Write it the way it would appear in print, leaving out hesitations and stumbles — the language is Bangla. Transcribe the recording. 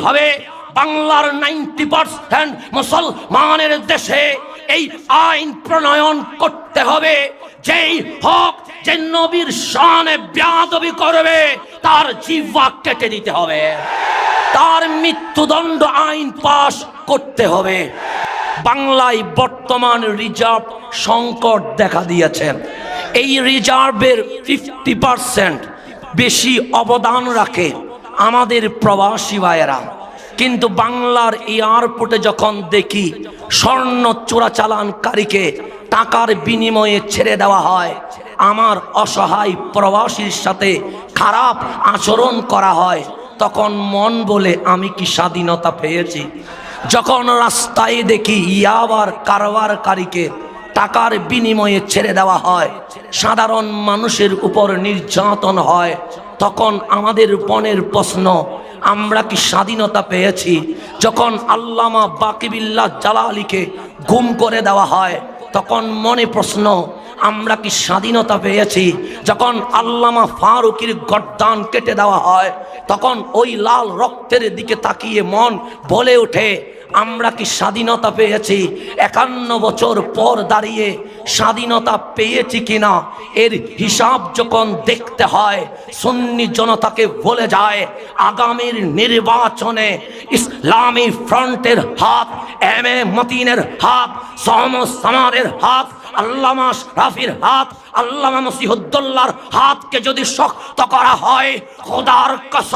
হবে বাংলার 90% মুসলমানের দেশে এই আইন প্রণয়ন করতে হবে, যেই হক যে নবীর শানে বেয়াদবি করবে তার জিহ্বা কেটে দিতে হবে, তার মৃত্যুদণ্ড আইন পাশ করতে হবে। বাংলায় বর্তমান রিজার্ভ সংকট দেখা দিয়েছে। এই রিজার্ভের 50% বেশি অবদান রাখে আমাদের প্রবাসী ভাইয়েরা। কিন্তু বাংলার এয়ারপোর্টে যখন দেখি স্বর্ণ চোরাচালানকারীকে টাকার বিনিময়ে ছেড়ে দেওয়া হয়, আমার অসহায় প্রবাসীর সাথে খারাপ আচরণ করা হয়, তখন মন বলে আমি কি স্বাধীনতা পেয়েছি? যখন রাস্তায় দেখি ইয়াবার কারবারকারীকে টাকার বিনিময়ে ছেড়ে দেওয়া হয়, সাধারণ মানুষের উপর নির্যাতন হয়, তখন আমাদের মনের প্রশ্ন, আমরা কি স্বাধীনতা পেয়েছি? যখন আল্লামা বাকিবিল্লাহ জালালিকে গুম করে দেওয়া হয়, তখন মনে প্রশ্ন, আমরা কি স্বাধীনতা পেয়েছি? যখন আল্লামা ফারুকের গর্দান কেটে দেওয়া হয়, তখন ওই লাল রক্তের দিকে তাকিয়ে মন বলে ওঠে, আমরা কি স্বাধীনতা পেয়েছি? 51 বছর পর দাঁড়িয়ে স্বাধীনতা পেয়েছি কিনা এর হিসাব যখন দেখতে হয়, সুন্নি জনতাকে বলে যায়, আগামীর নির্বাচনে ইসলামী ফ্রন্টের হাত, এম এ মতিনের হাত, সহমদ সামারের হাত, আল্লামা রাফির হাত, আল্লামা মসিহুদ্দৌলার হাতকে যদি শক্ত করা হয়, খোদার কসম